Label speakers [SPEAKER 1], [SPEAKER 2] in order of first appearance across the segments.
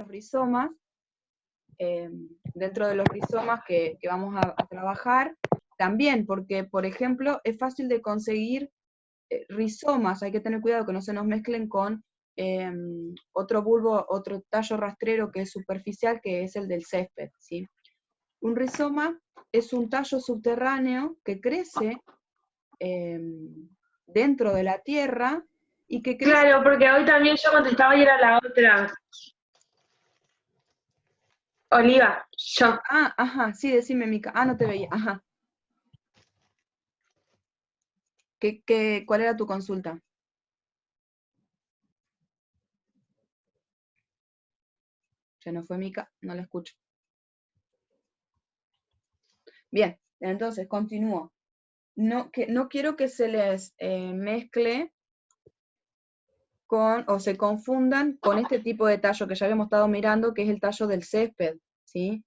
[SPEAKER 1] los rizomas, que vamos a trabajar, también, porque, por ejemplo, es fácil de conseguir rizomas, hay que tener cuidado que no se nos mezclen con otro bulbo, otro tallo rastrero que es superficial, que es el del césped, ¿sí? Un rizoma es un tallo subterráneo que crece dentro de la tierra y que crece...
[SPEAKER 2] Claro, porque hoy también yo contestaba y era la otra. Oliva, yo.
[SPEAKER 1] Ah, ajá, sí, decime, Mica. Ah, no te veía, ajá. ¿Cuál era tu consulta? Ya no fue Mica, no la escucho. Bien, entonces continúo. No quiero que se les mezcle o se confundan con este tipo de tallo que ya habíamos estado mirando, que es el tallo del césped, ¿sí?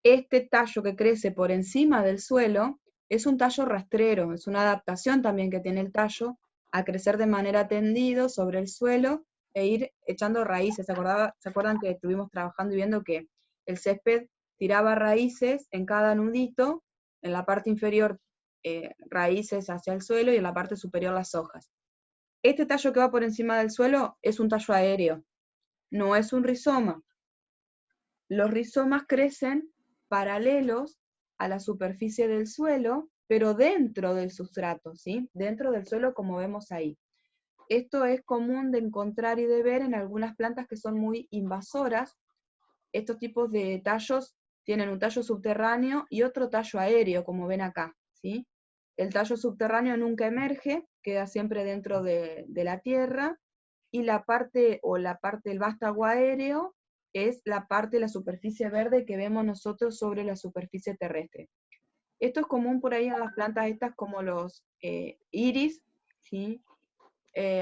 [SPEAKER 1] Este tallo que crece por encima del suelo es un tallo rastrero, es una adaptación también que tiene el tallo a crecer de manera tendido sobre el suelo e ir echando raíces. ¿Se acuerdan que estuvimos trabajando y viendo que el césped tiraba raíces en cada nudito, en la parte inferior raíces hacia el suelo y en la parte superior las hojas? Este tallo que va por encima del suelo es un tallo aéreo, no es un rizoma. Los rizomas crecen paralelos a la superficie del suelo, pero dentro del sustrato, ¿sí? Dentro del suelo, como vemos ahí. Esto es común de encontrar y de ver en algunas plantas que son muy invasoras. Estos tipos de tallos tienen un tallo subterráneo y otro tallo aéreo, como ven acá, ¿sí? El tallo subterráneo nunca emerge, queda siempre dentro de la tierra, y la parte del vástago aéreo es la parte de la superficie verde que vemos nosotros sobre la superficie terrestre. Esto es común por ahí en las plantas estas como los iris, ¿sí?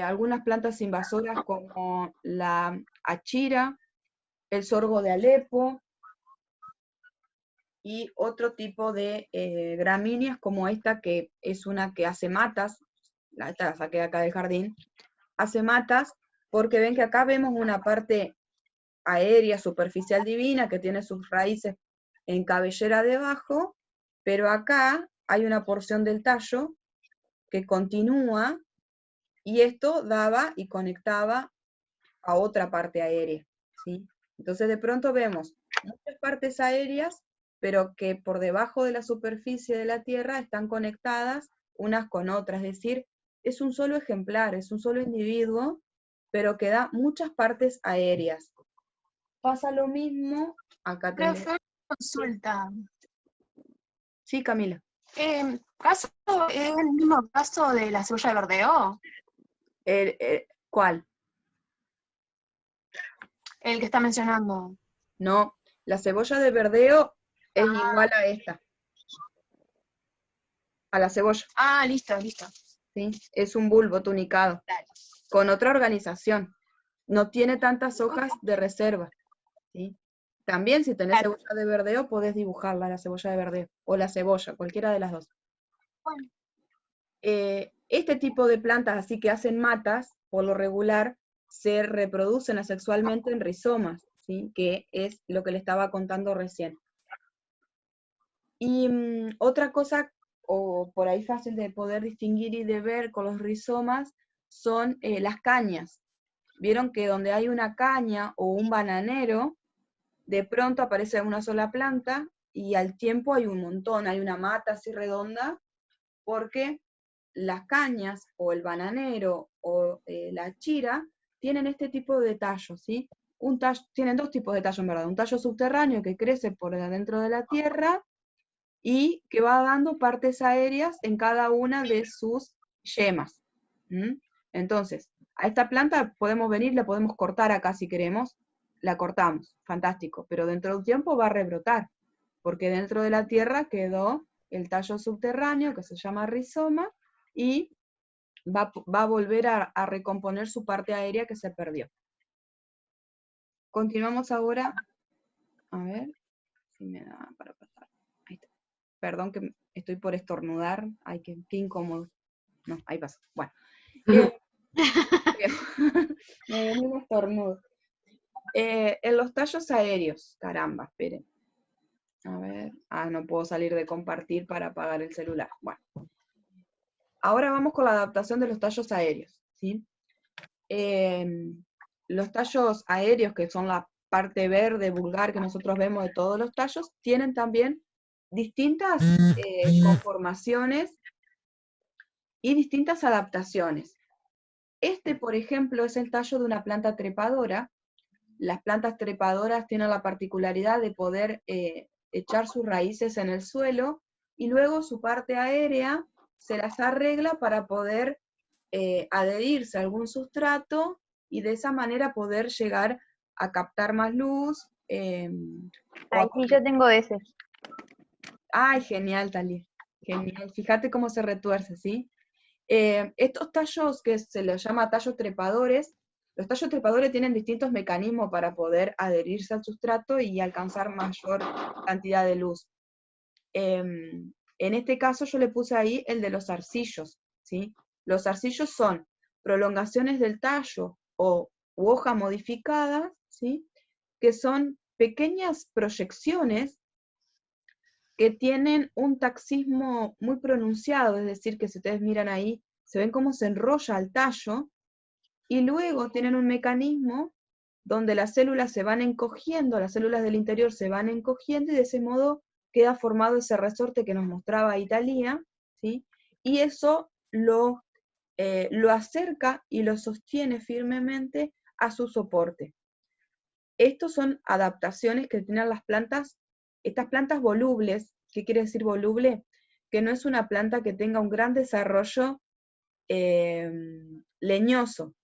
[SPEAKER 1] Algunas plantas invasoras como la achira, el sorgo de Alepo, y otro tipo de gramíneas como esta, que es una que hace matas, esta la saqué acá del jardín, hace matas, porque ven que acá vemos una parte aérea, superficial divina, que tiene sus raíces en cabellera debajo, pero acá hay una porción del tallo que continúa, y esto daba y conectaba a otra parte aérea, ¿sí? Entonces de pronto vemos muchas partes aéreas, pero que por debajo de la superficie de la Tierra están conectadas unas con otras, es decir, es un solo ejemplar, es un solo individuo, pero que da muchas partes aéreas. Pasa lo mismo, acá tengo...
[SPEAKER 3] Profe, consulta.
[SPEAKER 1] Sí, Camila.
[SPEAKER 3] ¿Es el mismo caso de la cebolla de verdeo?
[SPEAKER 1] ¿Cuál?
[SPEAKER 3] El que está mencionando.
[SPEAKER 1] No, la cebolla de verdeo es igual a esta, a la cebolla,
[SPEAKER 3] Ah, listo, listo.
[SPEAKER 1] ¿sí? Es un bulbo tunicado,
[SPEAKER 3] Dale.
[SPEAKER 1] con otra organización. No tiene tantas hojas de reserva, ¿sí? También si tenés
[SPEAKER 3] Claro.
[SPEAKER 1] cebolla de verdeo, podés dibujarla, la cebolla de verdeo, o la cebolla, cualquiera de las dos.
[SPEAKER 3] Bueno.
[SPEAKER 1] Este tipo de plantas, así que hacen matas, por lo regular, se reproducen asexualmente en rizomas, ¿sí? Que es lo que le estaba contando recién. Y otra cosa, o por ahí fácil de poder distinguir y de ver con los rizomas, son las cañas. Vieron que donde hay una caña o un bananero, de pronto aparece una sola planta y al tiempo hay un montón, hay una mata así redonda, porque las cañas o el bananero o la chira tienen este tipo de tallo, ¿sí? Tienen dos tipos de tallo en verdad, un tallo subterráneo que crece por adentro de la tierra y que va dando partes aéreas en cada una de sus yemas. Entonces, a esta planta podemos venir, la podemos cortar acá si queremos, la cortamos, fantástico, pero dentro de un tiempo va a rebrotar, porque dentro de la tierra quedó el tallo subterráneo, que se llama rizoma, y va a volver a recomponer su parte aérea que se perdió. Continuamos ahora, a ver si me da para pasar. Ahí está. Perdón que estoy por estornudar, ay, qué incómodo. No, ahí pasa. Bueno. Me venía un estornudo. En los tallos aéreos, caramba, esperen. A ver, no puedo salir de compartir para apagar el celular. Bueno, ahora vamos con la adaptación de los tallos aéreos, ¿sí? Los tallos aéreos, que son la parte verde vulgar que nosotros vemos de todos los tallos, tienen también distintas conformaciones y distintas adaptaciones. Este, por ejemplo, es el tallo de una planta trepadora. Las plantas trepadoras tienen la particularidad de poder echar sus raíces en el suelo y luego su parte aérea se las arregla para poder adherirse a algún sustrato y de esa manera poder llegar a captar más luz.
[SPEAKER 4] Ay, sí, yo tengo ese.
[SPEAKER 1] Ay, genial, Talía. Genial. Fíjate cómo se retuerce, ¿sí? Estos tallos que se les llama tallos trepadores, los tallos trepadores tienen distintos mecanismos para poder adherirse al sustrato y alcanzar mayor cantidad de luz. En este caso yo le puse ahí el de los zarcillos, ¿sí? Los zarcillos son prolongaciones del tallo u hoja modificadas, ¿sí? Que son pequeñas proyecciones que tienen un taxismo muy pronunciado, es decir, que si ustedes miran ahí, se ven cómo se enrolla el tallo, y luego tienen un mecanismo donde las células se van encogiendo, las células del interior se van encogiendo, y de ese modo queda formado ese resorte que nos mostraba Italia, ¿sí? Y eso lo acerca y lo sostiene firmemente a su soporte. Estos son adaptaciones que tienen las plantas, estas plantas volubles. ¿Qué quiere decir voluble? Que no es una planta que tenga un gran desarrollo leñoso,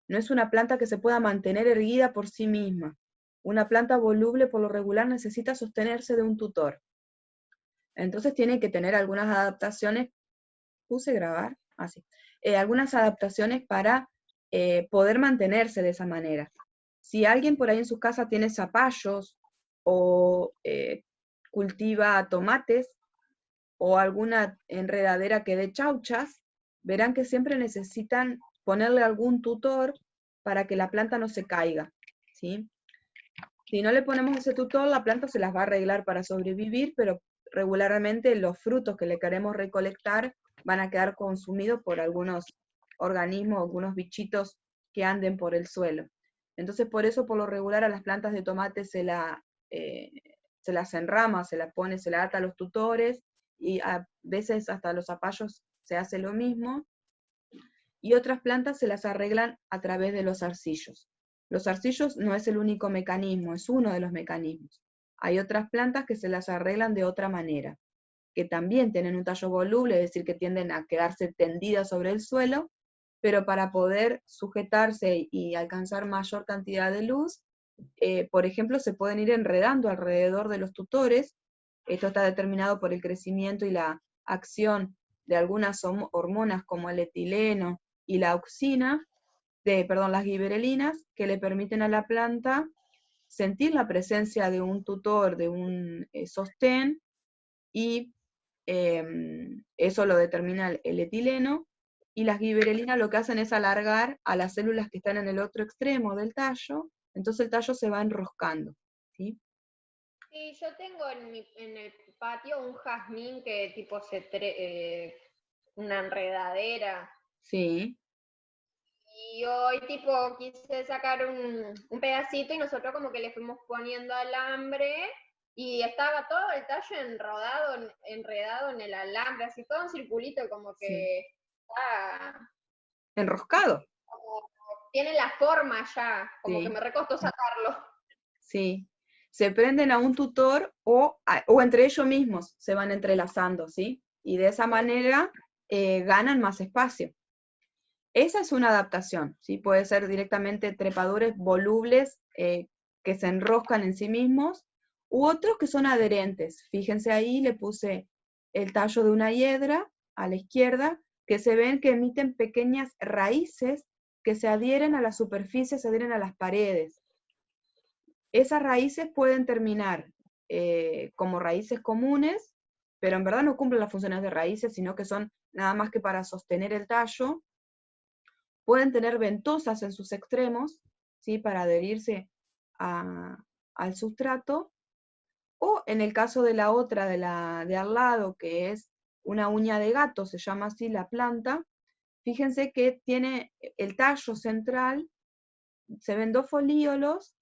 [SPEAKER 1] no es una planta que se pueda mantener erguida por sí misma. Una planta voluble por lo regular necesita sostenerse de un tutor. Entonces tiene que tener algunas adaptaciones, puse grabar, así, algunas adaptaciones para poder mantenerse de esa manera. Si alguien por ahí en su casa tiene zapallos o cultiva tomates o alguna enredadera que dé chauchas, verán que siempre necesitan ponerle algún tutor para que la planta no se caiga, ¿sí? Si no le ponemos ese tutor, la planta se las va a arreglar para sobrevivir, pero regularmente los frutos que le queremos recolectar van a quedar consumidos por algunos organismos, algunos bichitos que anden por el suelo. Entonces, por eso, por lo regular, a las plantas de tomate se las enrama, se las pone, se las ata a los tutores, y a veces hasta los zapallos se hace lo mismo, y otras plantas se las arreglan a través de los zarcillos. Los zarcillos no es el único mecanismo, es uno de los mecanismos. Hay otras plantas que se las arreglan de otra manera, que también tienen un tallo voluble, es decir, que tienden a quedarse tendidas sobre el suelo, pero para poder sujetarse y alcanzar mayor cantidad de luz, por ejemplo, se pueden ir enredando alrededor de los tutores. Esto está determinado por el crecimiento y la acción de algunas hormonas como el etileno y la auxina, las giberelinas, que le permiten a la planta sentir la presencia de un tutor, de un sostén, y eso lo determina el etileno, y las giberelinas lo que hacen es alargar a las células que están en el otro extremo del tallo, entonces el tallo se va enroscando, ¿sí?
[SPEAKER 5] Sí, yo tengo en el patio un jazmín que tipo una enredadera.
[SPEAKER 1] Sí.
[SPEAKER 5] Y hoy tipo quise sacar un pedacito y nosotros como que le fuimos poniendo alambre y estaba todo el tallo enredado en el alambre, así todo en circulito, como que
[SPEAKER 1] enroscado.
[SPEAKER 5] Como tiene la forma ya, como que me recostó sacarlo.
[SPEAKER 1] Sí. Se prenden a un tutor o entre ellos mismos se van entrelazando, ¿sí? Y de esa manera ganan más espacio. Esa es una adaptación, ¿sí? Puede ser directamente trepadores volubles que se enroscan en sí mismos, u otros que son adherentes. Fíjense ahí, le puse el tallo de una hiedra a la izquierda, que se ven que emiten pequeñas raíces que se adhieren a la superficie, se adhieren a las paredes. Esas raíces pueden terminar como raíces comunes, pero en verdad no cumplen las funciones de raíces, sino que son nada más que para sostener el tallo. Pueden tener ventosas en sus extremos, ¿sí? Para adherirse al sustrato, o en el caso de la otra, de al lado, que es una uña de gato, se llama así la planta, fíjense que tiene el tallo central, se ven 2 folíolos,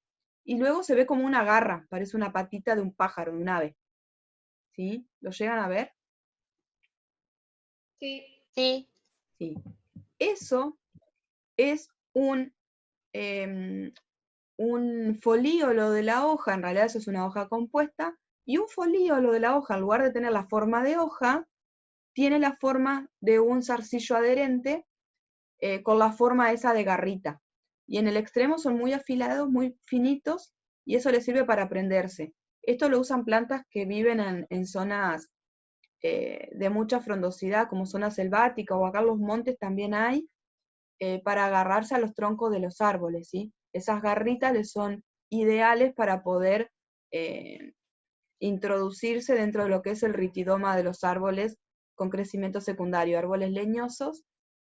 [SPEAKER 1] y luego se ve como una garra, parece una patita de un pájaro, de un ave. ¿Sí? ¿Lo llegan a ver?
[SPEAKER 5] Sí.
[SPEAKER 4] Sí.
[SPEAKER 1] Sí. Eso es un folíolo de la hoja, en realidad eso es una hoja compuesta, y un folíolo de la hoja, en lugar de tener la forma de hoja, tiene la forma de un zarcillo adherente con la forma esa de garrita. Y en el extremo son muy afilados, muy finitos, y eso les sirve para prenderse. Esto lo usan plantas que viven en zonas de mucha frondosidad, como zona selvática, o acá en los montes también hay, para agarrarse a los troncos de los árboles, ¿sí? Esas garritas les son ideales para poder introducirse dentro de lo que es el ritidoma de los árboles con crecimiento secundario, árboles leñosos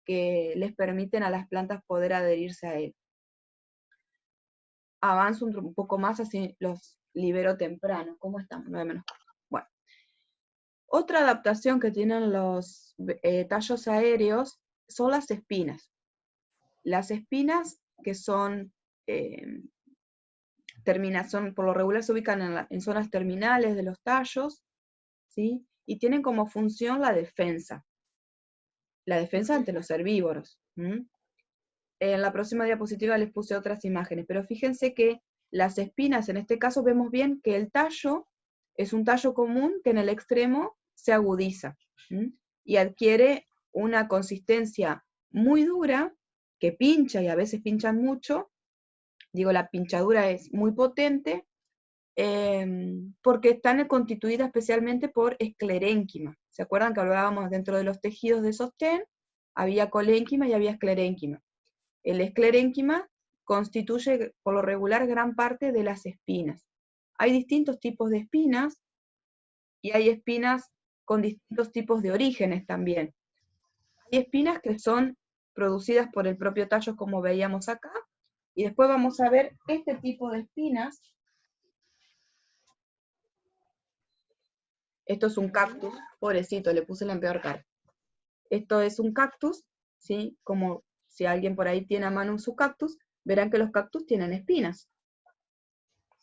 [SPEAKER 1] que les permiten a las plantas poder adherirse a él. Avanzo un poco más, así los libero temprano. ¿Cómo estamos? 9 menos 4. Bueno. Otra adaptación que tienen los tallos aéreos son las espinas. Las espinas, que son, por lo regular se ubican en zonas terminales de los tallos, ¿sí? Y tienen como función la defensa ante los herbívoros. En la próxima diapositiva les puse otras imágenes, pero fíjense que las espinas, en este caso vemos bien que el tallo es un tallo común que en el extremo se agudiza, y adquiere una consistencia muy dura, que pincha, y a veces pinchan mucho. Digo, la pinchadura es muy potente, porque están constituidas especialmente por esclerénquima. ¿Se acuerdan que hablábamos dentro de los tejidos de sostén? Había colénquima y había esclerénquima. El esclerénquima constituye por lo regular gran parte de las espinas. Hay distintos tipos de espinas, y hay espinas con distintos tipos de orígenes también. Hay espinas que son producidas por el propio tallo, como veíamos acá, y después vamos a ver este tipo de espinas. Esto es un cactus, pobrecito, le puse la peor cara. Esto es un cactus, ¿sí? Como si alguien por ahí tiene a mano su cactus, verán que los cactus tienen espinas.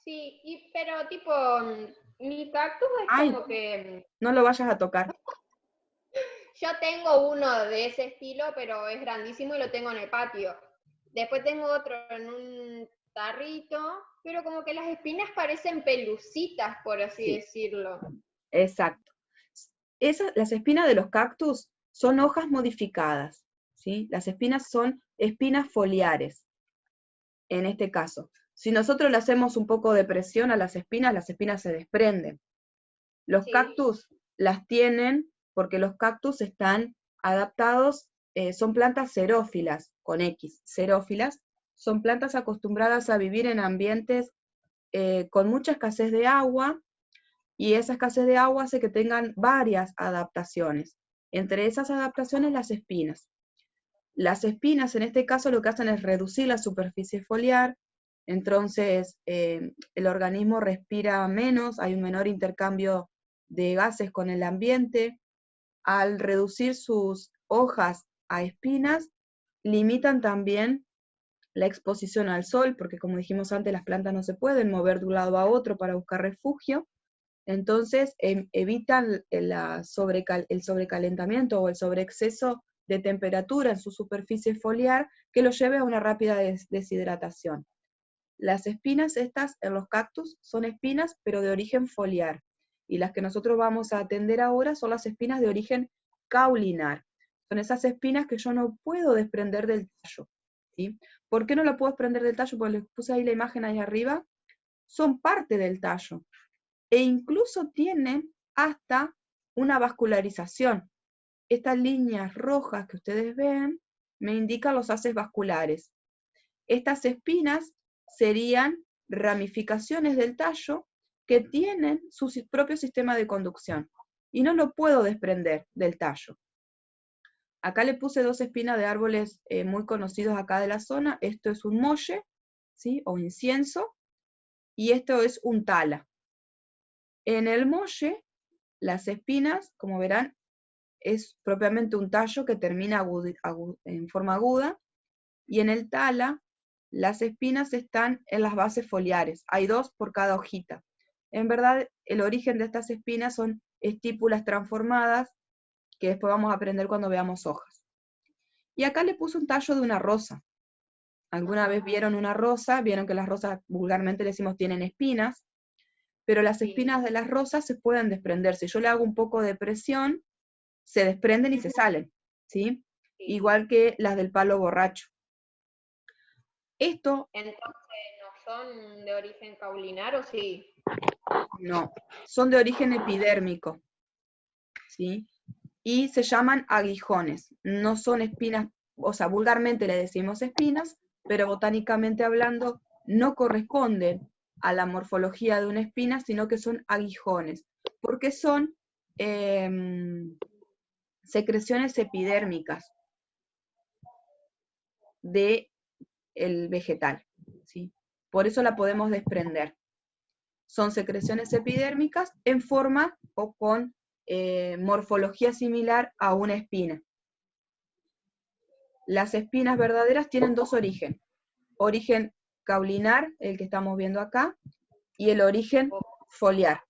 [SPEAKER 5] Sí, pero tipo, mi cactus es
[SPEAKER 1] Ay,
[SPEAKER 5] como que...
[SPEAKER 1] no lo vayas a tocar.
[SPEAKER 5] Yo tengo uno de ese estilo, pero es grandísimo y lo tengo en el patio. Después tengo otro en un tarrito, pero como que las espinas parecen pelucitas, por así
[SPEAKER 1] Sí.
[SPEAKER 5] decirlo.
[SPEAKER 1] Exacto. Las espinas de los cactus son hojas modificadas, ¿sí? Las espinas son espinas foliares, en este caso. Si nosotros le hacemos un poco de presión a las espinas se desprenden. Los
[SPEAKER 5] Sí.
[SPEAKER 1] cactus las tienen porque los cactus están adaptados, son plantas xerófilas, con X, xerófilas, son plantas acostumbradas a vivir en ambientes con mucha escasez de agua, y esa escasez de agua hace que tengan varias adaptaciones. Entre esas adaptaciones, las espinas. Las espinas, en este caso, lo que hacen es reducir la superficie foliar, entonces el organismo respira menos, hay un menor intercambio de gases con el ambiente. Al reducir sus hojas a espinas, limitan también la exposición al sol, porque como dijimos antes, las plantas no se pueden mover de un lado a otro para buscar refugio. Entonces evitan el sobrecalentamiento o el sobreexceso de temperatura en su superficie foliar, que lo lleve a una rápida deshidratación. Las espinas estas en los cactus son espinas, pero de origen foliar, y las que nosotros vamos a atender ahora son las espinas de origen caulinar. Son esas espinas que yo no puedo desprender del tallo, ¿sí? ¿Por qué no lo puedo desprender del tallo? Porque les puse ahí la imagen ahí arriba. Son parte del tallo, e incluso tienen hasta una vascularización. Estas líneas rojas que ustedes ven me indican los haces vasculares. Estas espinas serían ramificaciones del tallo que tienen su propio sistema de conducción, y no lo puedo desprender del tallo. Acá le puse 2 espinas de árboles muy conocidos acá de la zona. Esto es un molle, ¿sí? O incienso, y esto es un tala. En el molle, las espinas, como verán, es propiamente un tallo que termina en forma aguda, y en el tala, las espinas están en las bases foliares. Hay 2 por cada hojita. En verdad, el origen de estas espinas son estípulas transformadas, que después vamos a aprender cuando veamos hojas. Y acá le puse un tallo de una rosa. ¿Alguna vez vieron una rosa? Vieron que las rosas vulgarmente le decimos tienen espinas, pero las espinas de las rosas se pueden desprender. Si yo le hago un poco de presión, se desprenden y se salen, ¿sí? Igual que las del palo borracho. Esto...
[SPEAKER 5] Entonces, ¿no son de origen caulinar o sí?
[SPEAKER 1] No, son de origen epidérmico, ¿sí? Y se llaman aguijones. No son espinas, o sea, vulgarmente le decimos espinas, pero botánicamente hablando no corresponden a la morfología de una espina, sino que son aguijones, porque son secreciones epidérmicas del vegetal, ¿sí? Por eso la podemos desprender. Son secreciones epidérmicas en forma o con morfología similar a una espina. Las espinas verdaderas tienen 2 orígenes. Origen caulinar, el que estamos viendo acá, y el origen foliar,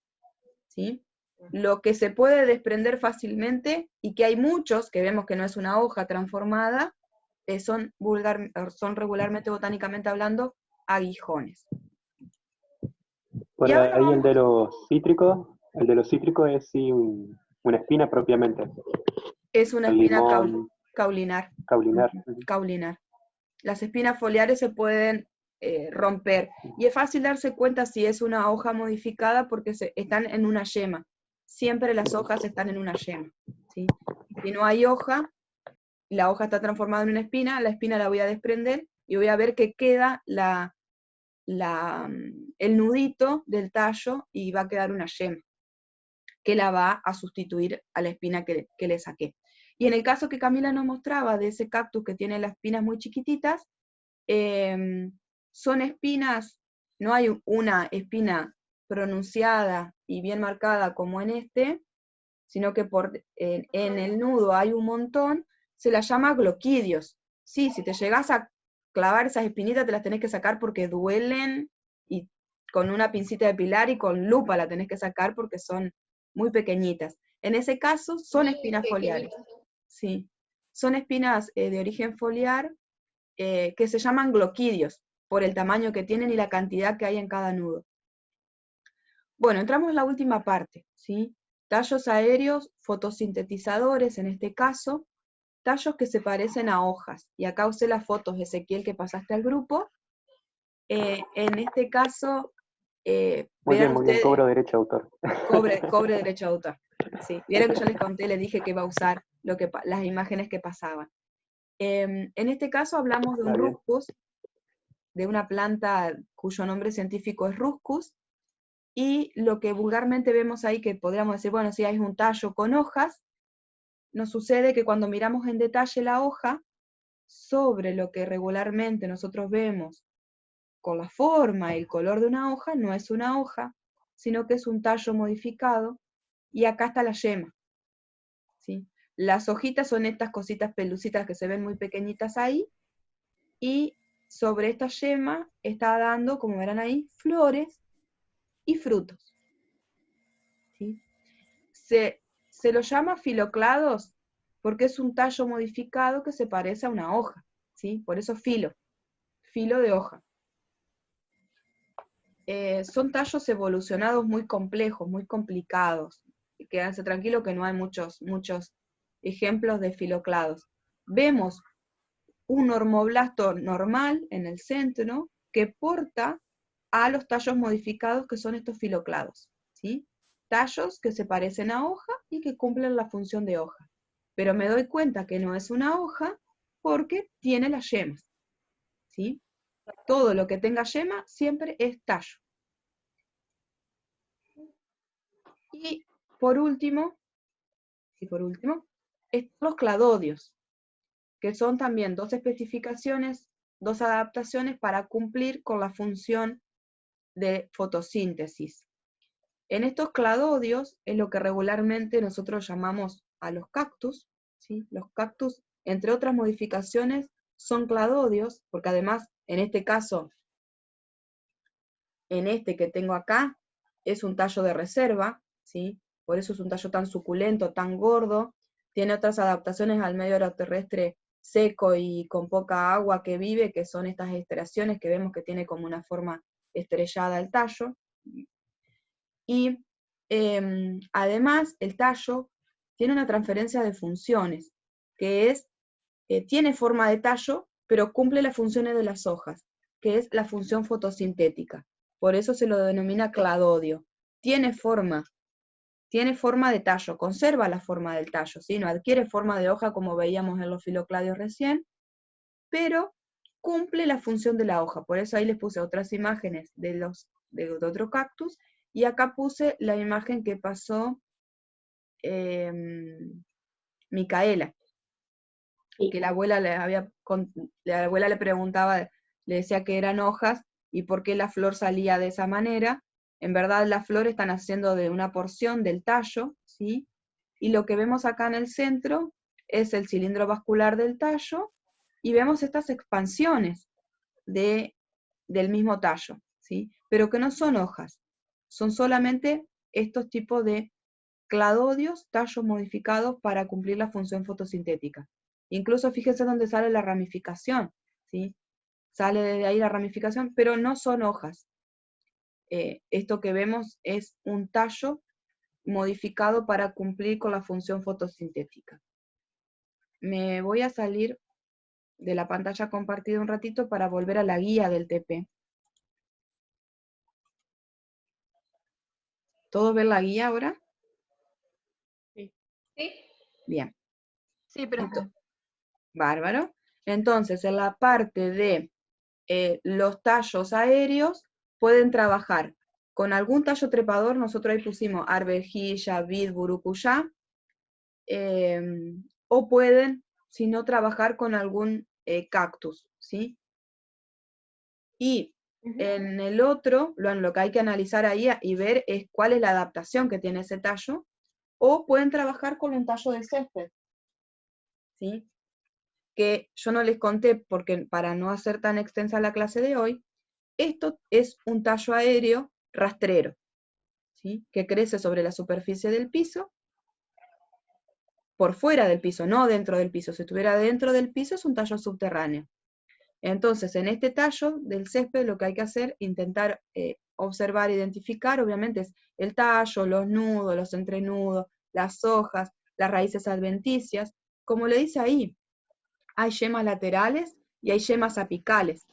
[SPEAKER 1] ¿sí? Lo que se puede desprender fácilmente, y que hay muchos, que vemos que no es una hoja transformada, son regularmente, botánicamente hablando, aguijones.
[SPEAKER 6] Por
[SPEAKER 1] Y ahora
[SPEAKER 6] ahí
[SPEAKER 1] vamos...
[SPEAKER 6] el de los cítricos es sí una espina propiamente.
[SPEAKER 1] Es una
[SPEAKER 6] El
[SPEAKER 1] espina
[SPEAKER 6] limón,
[SPEAKER 1] caulinar.
[SPEAKER 6] caulinar.
[SPEAKER 1] Caulinar. Las espinas foliares se pueden romper, y es fácil darse cuenta si es una hoja modificada porque están en una yema. Siempre las hojas están en una yema, ¿sí? Si no hay hoja, la hoja está transformada en una espina, la espina la voy a desprender y voy a ver que queda el nudito del tallo y va a quedar una yema, que la va a sustituir a la espina que le saqué. Y en el caso que Camila nos mostraba de ese cactus que tiene las espinas muy chiquititas, son espinas, no hay una espina pronunciada y bien marcada como en este, sino que en el nudo hay un montón, se las llama gloquidios. Sí, si te llegas a clavar esas espinitas te las tenés que sacar porque duelen, y con una pincita de pilar y con lupa la tenés que sacar porque son muy pequeñitas. En ese caso son espinas foliares. Sí, son espinas de origen foliar, que se llaman gloquidios, por el tamaño que tienen y la cantidad que hay en cada nudo. Bueno, entramos en la última parte, ¿sí? Tallos aéreos, fotosintetizadores en este caso, tallos que se parecen a hojas. Y acá usé las fotos, Ezequiel, que pasaste al grupo. En este caso,
[SPEAKER 6] Muy
[SPEAKER 1] verán
[SPEAKER 6] bien,
[SPEAKER 1] ustedes,
[SPEAKER 6] cobro derecho de autor.
[SPEAKER 1] cobre derecho de autor. Sí, vieron que yo les conté, les dije que iba a usar las imágenes que pasaban. En este caso hablamos de un ruscus, de una planta cuyo nombre científico es Ruscus, y lo que vulgarmente vemos ahí, que podríamos decir, bueno, si hay un tallo con hojas, nos sucede que cuando miramos en detalle la hoja, sobre lo que regularmente nosotros vemos con la forma y el color de una hoja, no es una hoja, sino que es un tallo modificado, y acá está la yema, ¿sí? Las hojitas son estas cositas pelucitas que se ven muy pequeñitas ahí, y sobre esta yema está dando, como verán ahí, flores y frutos, ¿sí? Se lo llama filoclados porque es un tallo modificado que se parece a una hoja, ¿sí? Por eso filo de hoja. Son tallos evolucionados muy complejos, muy complicados. Quédense tranquilos que no hay muchos ejemplos de filoclados. Vemos un hormoblasto normal en el centro que porta a los tallos modificados que son estos filoclados, ¿sí? Tallos que se parecen a hoja y que cumplen la función de hoja. Pero me doy cuenta que no es una hoja porque tiene las yemas, ¿sí? Todo lo que tenga yema siempre es tallo. Y por último, están los cladodios, que son también 2 especificaciones, 2 adaptaciones para cumplir con la función de fotosíntesis. En estos cladodios es lo que regularmente nosotros llamamos a los cactus, ¿sí? Los cactus, entre otras modificaciones, son cladodios, porque además, en este caso, en este que tengo acá, es un tallo de reserva, ¿sí? Por eso es un tallo tan suculento, tan gordo. Tiene otras adaptaciones al medio aeroterrestre seco y con poca agua que vive, que son estas estriaciones que vemos que tiene como una forma estrellada el tallo. Y además el tallo tiene una transferencia de funciones, que es, tiene forma de tallo, pero cumple las funciones de las hojas, que es la función fotosintética. Por eso se lo denomina cladodio. Tiene forma de tallo, conserva la forma del tallo, ¿sí? No adquiere forma de hoja como veíamos en los filocladios recién, pero cumple la función de la hoja. Por eso ahí les puse otras imágenes de otro cactus, y acá puse la imagen que pasó Micaela, que la abuela la abuela le preguntaba, le decía que eran hojas, y por qué la flor salía de esa manera. En verdad la flor está naciendo de una porción del tallo, ¿sí? Y lo que vemos acá en el centro es el cilindro vascular del tallo, y vemos estas expansiones del mismo tallo, ¿sí? Pero que no son hojas, son solamente estos tipos de cladodios, tallos modificados para cumplir la función fotosintética. Incluso fíjense dónde sale la ramificación, ¿sí? Sale de ahí la ramificación, pero no son hojas. Esto que vemos es un tallo modificado para cumplir con la función fotosintética. Me voy a salir de la pantalla compartida un ratito para volver a la guía del TP. ¿Todos ven la guía ahora?
[SPEAKER 5] Sí.
[SPEAKER 1] Bien.
[SPEAKER 3] Sí, pero
[SPEAKER 1] Bárbaro. Entonces, en la parte de los tallos aéreos, pueden trabajar con algún tallo trepador. Nosotros ahí pusimos arvejilla, vid, burucuyá, o pueden, si no, trabajar con algún cactus, ¿sí? Y en el otro, lo que hay que analizar ahí y ver es cuál es la adaptación que tiene ese tallo, o pueden trabajar con un tallo de césped, ¿sí? Que yo no les conté, porque para no hacer tan extensa la clase de hoy, esto es un tallo aéreo rastrero, ¿sí? Que crece sobre la superficie del piso, por fuera del piso, no dentro del piso. Si estuviera dentro del piso es un tallo subterráneo. Entonces, en este tallo del césped lo que hay que hacer, intentar observar, identificar, obviamente es el tallo, los nudos, los entrenudos, las hojas, las raíces adventicias. Como le dice ahí, hay yemas laterales y hay yemas apicales.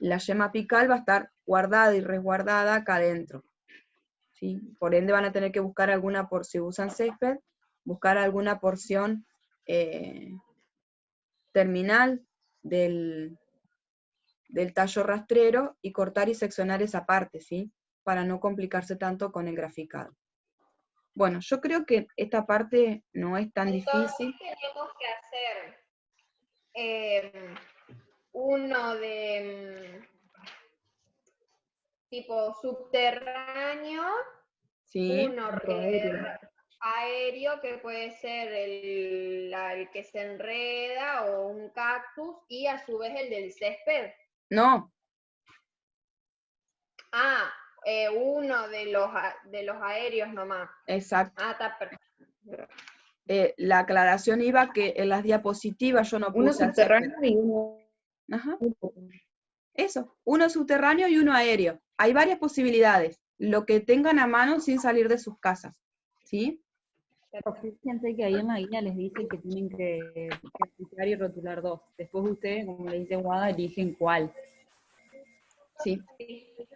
[SPEAKER 1] La yema apical va a estar guardada y resguardada acá adentro, ¿sí? Por ende van a tener que buscar alguna, si usan césped, buscar alguna porción terminal del tallo rastrero y cortar y seccionar esa parte, ¿sí? Para no complicarse tanto con el graficado. Bueno, yo creo que esta parte no es tan difícil.
[SPEAKER 5] Tenemos que hacer uno de tipo subterráneo,
[SPEAKER 1] Sí,
[SPEAKER 5] uno aéreo, que puede ser el que se enreda o un cactus, y a su vez el del césped.
[SPEAKER 1] no,
[SPEAKER 5] Ah, uno de los aéreos nomás.
[SPEAKER 1] exacto.
[SPEAKER 5] Ah, está perfecto.
[SPEAKER 1] La aclaración iba que en las diapositivas yo no puse
[SPEAKER 7] Uno
[SPEAKER 1] al
[SPEAKER 7] subterráneo
[SPEAKER 1] césped.
[SPEAKER 7] y uno...
[SPEAKER 1] Ajá. Eso, uno subterráneo y uno aéreo. Hay varias posibilidades, lo que tengan a mano sin salir de sus casas, ¿sí?
[SPEAKER 7] Fíjense que ahí en la guía les dice que tienen que matizar y rotular 2. Después ustedes, como le dice Guada, eligen cuál.
[SPEAKER 1] Sí.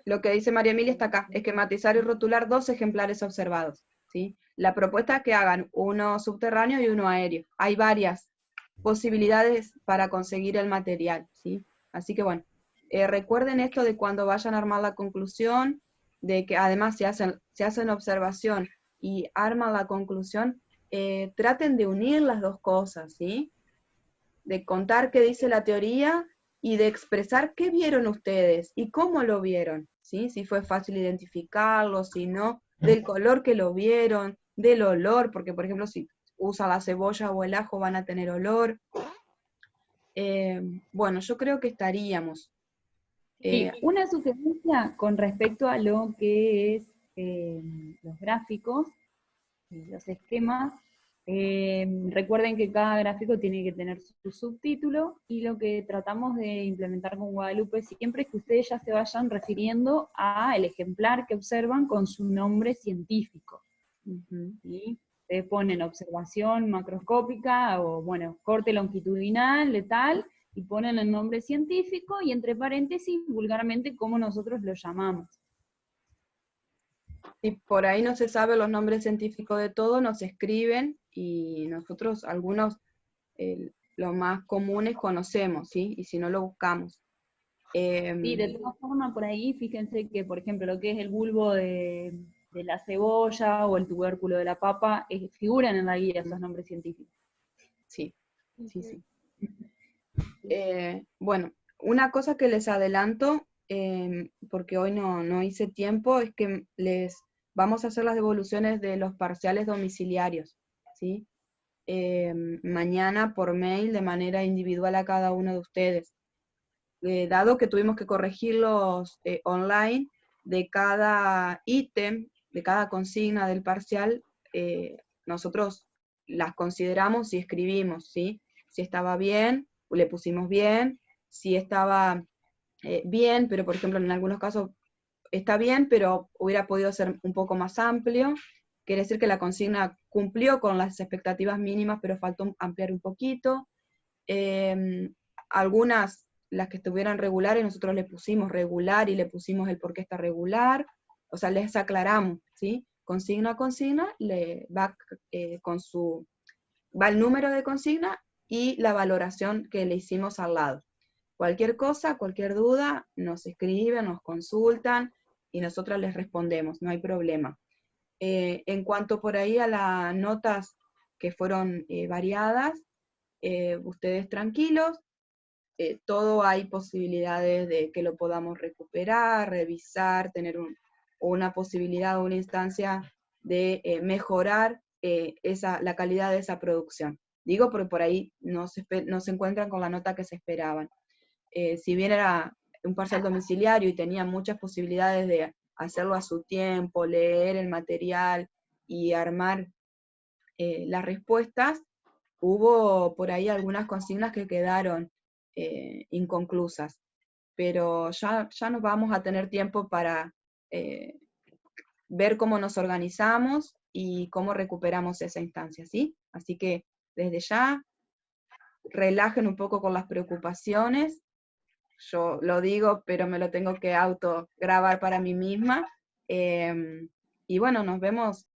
[SPEAKER 1] Lo que dice María Emilia está acá, esquematizar y rotular 2 ejemplares observados, ¿sí? La propuesta es que hagan uno subterráneo y uno aéreo. Hay varias posibilidades para conseguir el material, ¿sí? Así que bueno, recuerden esto de cuando vayan a armar la conclusión, de que además se hacen observación y arman la conclusión, traten de unir las dos cosas, ¿sí? De contar qué dice la teoría y de expresar qué vieron ustedes y cómo lo vieron. ¿sí? Si fue fácil identificarlo, si no, del color que lo vieron, del olor, porque por ejemplo si usa la cebolla o el ajo van a tener olor. Bueno, yo creo que estaríamos.
[SPEAKER 7] Sí, una sugerencia con respecto a lo que es los gráficos, los esquemas. Recuerden que cada gráfico tiene que tener su subtítulo, y lo que tratamos de implementar con Guadalupe siempre es que ustedes ya se vayan refiriendo al ejemplar que observan con su nombre científico. ¿Sí? Ustedes ponen observación macroscópica o, bueno, corte longitudinal de tal, y ponen el nombre científico y entre paréntesis vulgarmente como nosotros lo llamamos.
[SPEAKER 1] Si por ahí no se sabe los nombres científicos de todo, nos escriben y nosotros algunos, los más comunes conocemos, ¿sí? Y si no lo buscamos.
[SPEAKER 7] Sí, de todas formas por ahí, fíjense que por ejemplo lo que es el bulbo de la cebolla o el tubérculo de la papa, figuran en la guía esos nombres científicos.
[SPEAKER 1] Sí, sí, sí. Bueno, una cosa que les adelanto, porque hoy no hice tiempo, es que les vamos a hacer las devoluciones de los parciales domiciliarios, ¿sí? Mañana por mail de manera individual a cada uno de ustedes. Dado que tuvimos que corregirlos online, de cada ítem, de cada consigna del parcial, nosotros las consideramos y escribimos, ¿sí? Si estaba bien, le pusimos bien; si estaba bien, pero por ejemplo en algunos casos está bien, pero hubiera podido ser un poco más amplio, quiere decir que la consigna cumplió con las expectativas mínimas, pero faltó ampliar un poquito. Algunas, las que estuvieran regulares, nosotros le pusimos regular y le pusimos el por qué está regular, o sea, les aclaramos, ¿sí? Consigna a consigna, le va va el número de consigna y la valoración que le hicimos al lado. Cualquier cosa, cualquier duda, nos escriben, nos consultan y nosotras les respondemos, no hay problema. En cuanto por ahí a las notas que fueron variadas, ustedes tranquilos, todo hay posibilidades de que lo podamos recuperar, revisar, tener una posibilidad o una instancia de mejorar la calidad de esa producción. Digo porque por ahí no se encuentran con la nota que se esperaban. Si bien era un parcial domiciliario y tenía muchas posibilidades de hacerlo a su tiempo, leer el material y armar las respuestas, hubo por ahí algunas consignas que quedaron inconclusas, pero ya nos vamos a tener tiempo para ver cómo nos organizamos y cómo recuperamos esa instancia, ¿sí? Así que desde ya, relajen un poco con las preocupaciones. Yo lo digo, pero me lo tengo que autograbar para mí misma. Y bueno, nos vemos